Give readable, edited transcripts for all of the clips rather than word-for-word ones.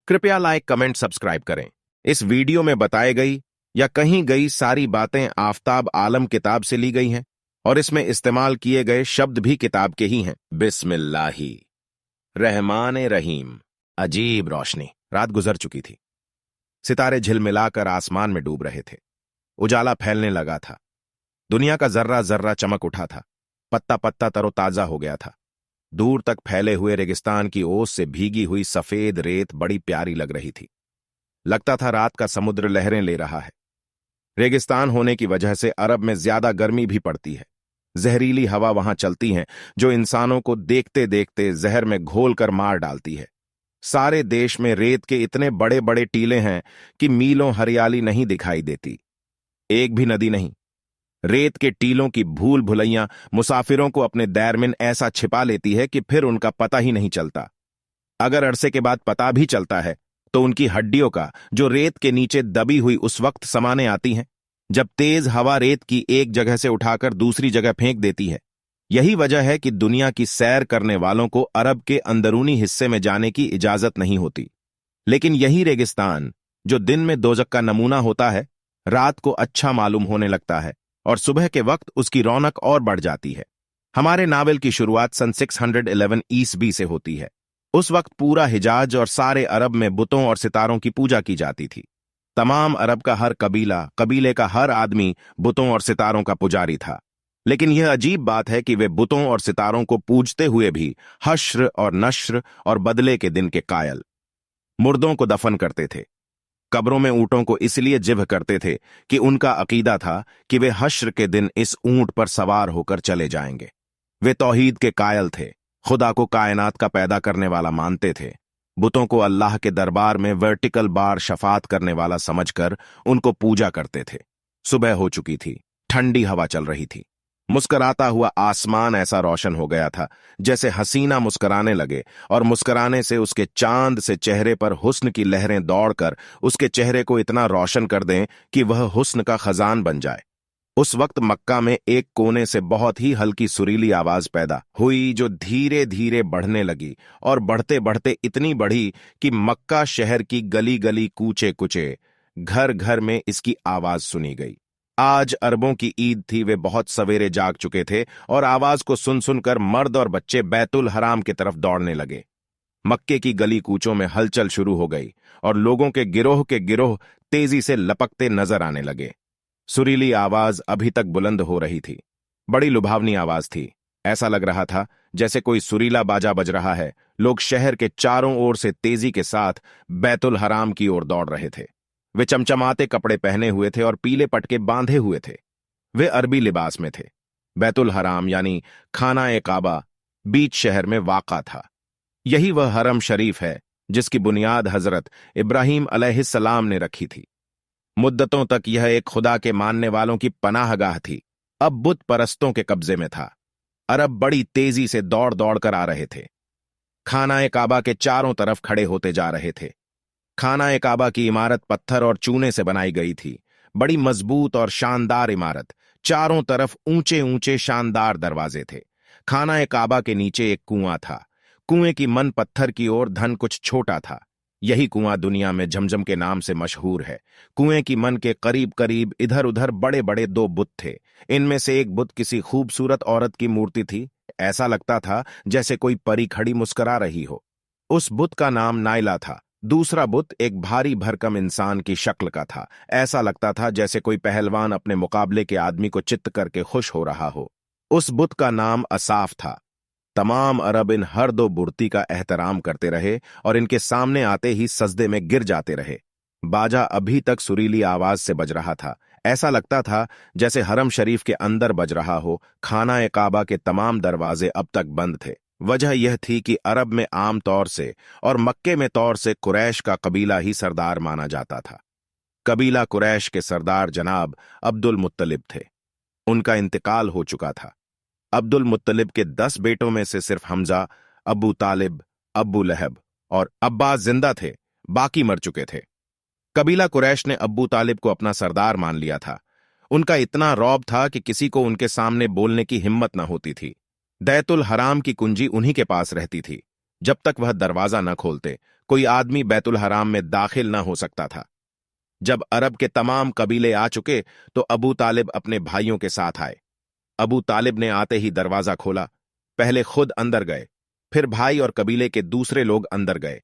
कृपया like, comment, subscribe करें। इस वीडियो में बताई गई या कहीं गई सारी बातें आफताब आलम किताब से ली गई हैं और इसमें इस्तेमाल किए गए शब्द भी किताब के ही हैं। बिस्मिल्लाही रहमान रहीम। अजीब रोशनी। रात गुजर चुकी थी। सितारे झिलमिलाकर आसमान में डूब रहे थे। उजाला फैलने लगा था। दुनिया का जर्रा जर्रा चमक उठा था। पत्ता पत्ता तरोताजा हो गया था। दूर तक फैले हुए रेगिस्तान की ओस से भीगी हुई सफेद रेत बड़ी प्यारी लग रही थी। लगता था रात का समुद्र लहरें ले रहा है। रेगिस्तान होने की वजह से अरब में ज्यादा गर्मी भी पड़ती है। जहरीली हवा वहां चलती है जो इंसानों को देखते देखते जहर में घोल कर मार डालती है। सारे देश में रेत के इतने बड़े बड़े टीले हैं कि मीलों हरियाली नहीं दिखाई देती। एक भी नदी नहीं। रेत के टीलों की भूल भुलैयां मुसाफिरों को अपने दैरमिन ऐसा छिपा लेती है कि फिर उनका पता ही नहीं चलता। अगर अरसे के बाद पता भी चलता है तो उनकी हड्डियों का जो रेत के नीचे दबी हुई उस वक्त समाने आती हैं जब तेज हवा रेत की एक जगह से उठाकर दूसरी जगह फेंक देती है। यही वजह है कि दुनिया की सैर करने वालों को अरब के अंदरूनी हिस्से में जाने की इजाजत नहीं होती। लेकिन यही रेगिस्तान जो दिन में दोजक का नमूना होता है, रात को अच्छा मालूम होने लगता है और सुबह के वक्त उसकी रौनक और बढ़ जाती है। हमारे नावल की शुरुआत सन 611 ईस्वी से होती है। उस वक्त पूरा हिजाज और सारे अरब में बुतों और सितारों की पूजा की जाती थी। तमाम अरब का हर कबीला, कबीले का हर आदमी बुतों और सितारों का पुजारी था। लेकिन यह अजीब बात है कि वे बुतों और सितारों को पूजते हुए भी हश्र और नश्र और बदले के दिन के कायल। मुर्दों को दफन करते थे। कब्रों में ऊंटों को इसलिए जिब्ह करते थे कि उनका अकीदा था कि वे हश्र के दिन इस ऊंट पर सवार होकर चले जाएंगे। वे तौहीद के कायल थे। खुदा को कायनात का पैदा करने वाला मानते थे। बुतों को अल्लाह के दरबार में वर्टिकल बार शफात करने वाला समझकर उनको पूजा करते थे। सुबह हो चुकी थी। ठंडी हवा चल रही थी। मुस्कराता हुआ आसमान ऐसा रोशन हो गया था जैसे हसीना मुस्कराने लगे और मुस्कराने से उसके चांद से चेहरे पर हुस्न की लहरें दौड़कर उसके चेहरे को इतना रोशन कर दें कि वह हुस्न का खजान बन जाए। उस वक्त मक्का में एक कोने से बहुत ही हल्की सुरीली आवाज पैदा हुई जो धीरे धीरे बढ़ने लगी और बढ़ते बढ़ते इतनी बढ़ी कि मक्का शहर की गली गली, कूचे कुचे, घर घर में इसकी आवाज सुनी गई। आज अरबों की ईद थी। वे बहुत सवेरे जाग चुके थे और आवाज को सुन सुनकर मर्द और बच्चे बैतुल हराम की तरफ दौड़ने लगे। मक्के की गली कूचों में हलचल शुरू हो गई और लोगों के गिरोह तेजी से लपकते नजर आने लगे। सुरीली आवाज अभी तक बुलंद हो रही थी। बड़ी लुभावनी आवाज थी। ऐसा लग रहा था जैसे कोई सुरीला बाजा बज रहा है। लोग शहर के चारों ओर से तेजी के साथ बैतुल हराम की ओर दौड़ रहे थे। वे चमचमाते कपड़े पहने हुए थे और पीले पटके बांधे हुए थे। वे अरबी लिबास में थे। बैतुल हराम यानी खाना ए काबा बीच शहर में वाक़ा था। यही वह हरम शरीफ है जिसकी बुनियाद हजरत इब्राहिम अलैहिस्सलाम ने रखी थी। मुद्दतों तक यह एक खुदा के मानने वालों की पनाहगाह थी। अब बुत परस्तों के कब्जे में था। अरब बड़ी तेजी से दौड़ दौड़ कर आ रहे थे। खाना ए काबा के चारों तरफ खड़े होते जा रहे थे। खाना ए काबा की इमारत पत्थर और चूने से बनाई गई थी। बड़ी मजबूत और शानदार इमारत। चारों तरफ ऊंचे ऊंचे शानदार दरवाजे थे। खाना ए काबा के नीचे एक कुआं था। कुएं की मन पत्थर की ओर धन कुछ छोटा था। यही कुआं दुनिया में झमझम के नाम से मशहूर है। कुएं की मन के करीब करीब इधर उधर बड़े बड़े दो बुत थे। इनमें से एक बुत किसी खूबसूरत औरत की मूर्ति थी। ऐसा लगता था जैसे कोई परी खड़ी मुस्कुरा रही हो। उस बुत का नाम नाइला था। दूसरा बुत एक भारी भरकम इंसान की शक्ल का था। ऐसा लगता था जैसे कोई पहलवान अपने मुकाबले के आदमी को चित्त करके खुश हो रहा हो। उस बुत का नाम असाफ था। तमाम अरब इन हर दो मूर्ति का एहतराम करते रहे और इनके सामने आते ही सजदे में गिर जाते रहे। बाजा अभी तक सुरीली आवाज से बज रहा था। ऐसा लगता था जैसे हरम शरीफ के अंदर बज रहा हो। खाना ए काबा के तमाम दरवाजे अब तक बंद थे। वजह यह थी कि अरब में आम तौर से और मक्के में तौर से कुरैश का कबीला ही सरदार माना जाता था। कबीला कुरैश के सरदार जनाब अब्दुल मुत्तलिब थे। उनका इंतकाल हो चुका था। अब्दुल मुत्तलिब के 10 बेटों में से सिर्फ हमजा, अबू तालिब, अबू लहब और अब्बास जिंदा थे। बाकी मर चुके थे। कबीला कुरैश ने अबू तालिब को अपना सरदार मान लिया था। उनका इतना रौब था कि किसी को उनके सामने बोलने की हिम्मत न होती थी। बैतुल हराम की कुंजी उन्हीं के पास रहती थी। जब तक वह दरवाजा न खोलते कोई आदमी बैतुल हराम में दाखिल न हो सकता था। जब अरब के तमाम कबीले आ चुके तो अबू तालिब अपने भाइयों के साथ आए। अबू तालिब ने आते ही दरवाजा खोला। पहले खुद अंदर गए, फिर भाई और कबीले के दूसरे लोग अंदर गए।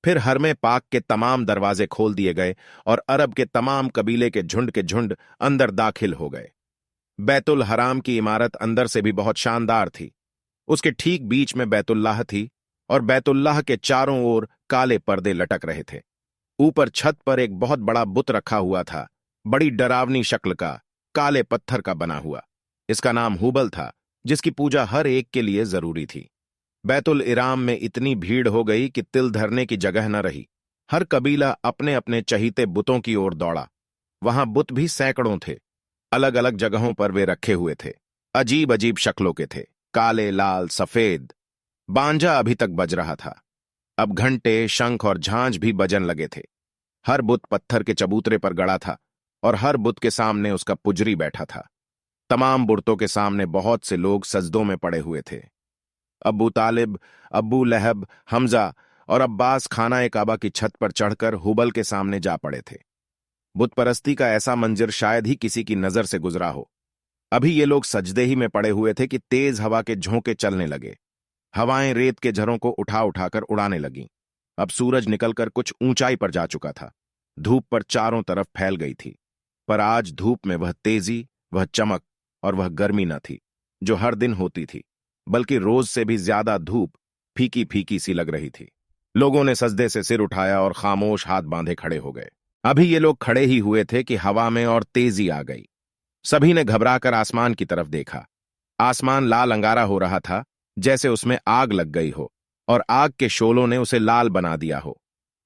फिर हरमे पाक के तमाम दरवाजे खोल दिए गए और अरब के तमाम कबीले के झुंड अंदर दाखिल हो गए। बैतुल हराम की इमारत अंदर से भी बहुत शानदार थी। उसके ठीक बीच में बैतुल्लाह थी और बैतुल्लाह के चारों ओर काले पर्दे लटक रहे थे। ऊपर छत पर एक बहुत बड़ा बुत रखा हुआ था, बड़ी डरावनी शक्ल का, काले पत्थर का बना हुआ। इसका नाम हुबल था, जिसकी पूजा हर एक के लिए जरूरी थी। बैतुल इराम में इतनी भीड़ हो गई कि तिल धरने की जगह न रही। हर कबीला अपने अपने चहीते बुतों की ओर दौड़ा। वहां बुत भी सैकड़ों थे। अलग अलग जगहों पर वे रखे हुए थे। अजीब अजीब शक्लों के थे, काले, लाल, सफेद। बांजा अभी तक बज रहा था। अब घंटे, शंख और झांझ भी बजन लगे थे। हर बुत पत्थर के चबूतरे पर गड़ा था और हर बुत के सामने उसका पुजरी बैठा था। तमाम बुतों के सामने बहुत से लोग सजदों में पड़े हुए थे। अबू तालिब, अबू लहब, हमजा और अब्बास खाना काबा की छत पर चढ़कर हुबल के सामने जा पड़े थे। बुत परस्ती का ऐसा मंजर शायद ही किसी की नजर से गुजरा हो। अभी ये लोग सजदे ही में पड़े हुए थे कि तेज हवा के झोंके चलने लगे। हवाएं रेत के झरों को उठा उठाकर उड़ाने लगीं। अब सूरज निकलकर कुछ ऊंचाई पर जा चुका था। धूप पर चारों तरफ फैल गई थी, पर आज धूप में वह तेजी, वह चमक और वह गर्मी न थी जो हर दिन होती थी, बल्कि रोज से भी ज्यादा धूप फीकी फीकी सी लग रही थी। लोगों ने सजदे से सिर उठाया और खामोश हाथ बांधे खड़े हो गए। अभी ये लोग खड़े ही हुए थे कि हवा में और तेजी आ गई। सभी ने घबराकर आसमान की तरफ देखा। आसमान लाल अंगारा हो रहा था, जैसे उसमें आग लग गई हो और आग के शोलों ने उसे लाल बना दिया हो।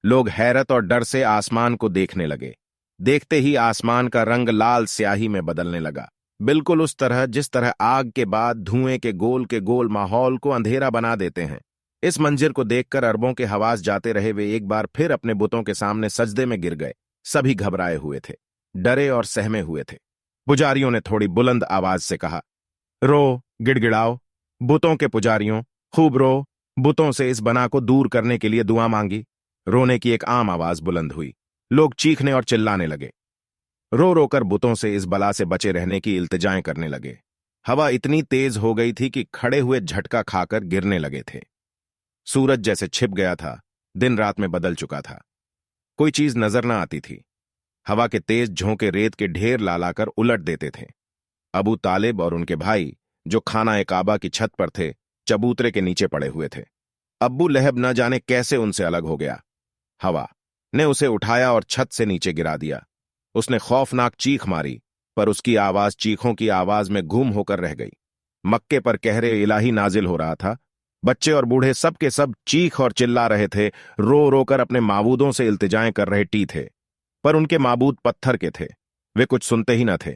लोग हैरत और डर से आसमान को देखने लगे। देखते ही आसमान का रंग लाल स्याही में बदलने लगा, बिल्कुल उस तरह जिस तरह आग के बाद धुएं के गोल माहौल को अंधेरा बना देते हैं। इस मंजर को देखकर अरबों के हवास जाते रहे वे एक बार फिर अपने बुतों के सामने सजदे में गिर गए। सभी घबराए हुए थे, डरे और सहमे हुए थे। पुजारियों ने थोड़ी बुलंद आवाज से कहा, रो, गिड़गिड़ाओ, बुतों के पुजारियों, खूब रो। बुतों से इस बना को दूर करने के लिए दुआ मांगी। रोने की एक आम आवाज बुलंद हुई। लोग चीखने और चिल्लाने लगे। रो रोकर बुतों से इस बला से बचे रहने की इल्तिजाएं करने लगे। हवा इतनी तेज हो गई थी कि खड़े हुए झटका खाकर गिरने लगे थे। सूरज जैसे छिप गया था, दिन रात में बदल चुका था। कोई चीज नजर न आती थी। हवा के तेज झोंके रेत के ढेर लालाकर उलट देते थे। अबू तालिब और उनके भाई, जो खाना काबा की छत पर थे, चबूतरे के नीचे पड़े हुए थे। अब्बू लहब न जाने कैसे उनसे अलग हो गया। हवा ने उसे उठाया और छत से नीचे गिरा दिया। उसने खौफनाक चीख मारी, पर उसकी आवाज चीखों की आवाज में गुम होकर रह गई। मक्के पर कहरे इलाही नाजिल हो रहा था। बच्चे और बूढ़े सब के सब चीख और चिल्ला रहे थे, रो रोकर अपने माबूदों से इल्तिजाएं कर रहे थे। पर उनके माबूद पत्थर के थे, वे कुछ सुनते ही न थे।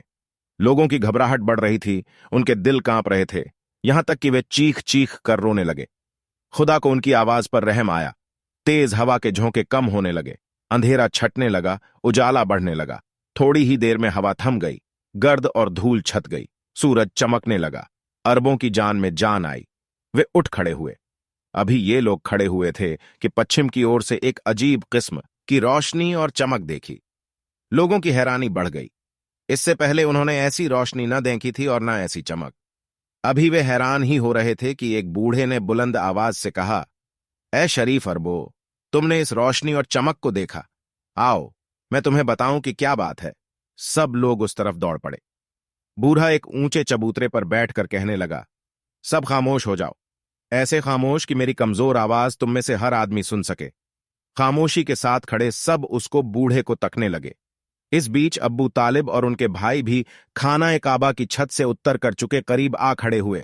लोगों की घबराहट बढ़ रही थी, उनके दिल कांप रहे थे, यहां तक कि वे चीख चीख कर रोने लगे। खुदा को उनकी आवाज पर रहम आया। तेज हवा के झोंके कम होने लगे, अंधेरा छटने लगा, उजाला बढ़ने लगा। थोड़ी ही देर में हवा थम गई, गर्द और धूल छत गई, सूरज चमकने लगा। अरबों की जान में जान आई। वे उठ खड़े हुए। अभी ये लोग खड़े हुए थे कि पश्चिम की ओर से एक अजीब किस्म की रोशनी और चमक देखी। लोगों की हैरानी बढ़ गई। इससे पहले उन्होंने ऐसी रोशनी न देखी थी और न ऐसी चमक। अभी वे हैरान ही हो रहे थे कि एक बूढ़े ने बुलंद आवाज से कहा, ऐ शरीफ अरबो, तुमने इस रोशनी और चमक को देखा? आओ, मैं तुम्हें बताऊं कि क्या बात है। सब लोग उस तरफ दौड़ पड़े। बूढ़ा एक ऊंचे चबूतरे पर बैठकर कहने लगा, सब खामोश हो जाओ, ऐसे खामोश कि मेरी कमजोर आवाज तुम में से हर आदमी सुन सके। खामोशी के साथ खड़े सब उसको बूढ़े को तकने लगे। इस बीच अब्बू तालिब और उनके भाई भी खाना काबा की छत से उत्तर कर चुके करीब आ खड़े हुए।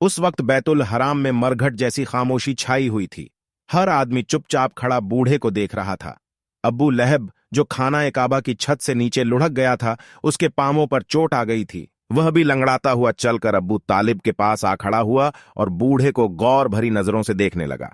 उस वक्त बैतुल हराम में मरघट जैसी खामोशी छाई हुई थी। हर आदमी चुपचाप खड़ा बूढ़े को देख रहा था। अब्बू लहब, जो खाना काबा की छत से नीचे लुढ़क गया था, उसके पांवों पर चोट आ गई थी। वह भी लंगड़ाता हुआ चलकर अब्बू तालिब के पास आ खड़ा हुआ और बूढ़े को गौर भरी नजरों से देखने लगा।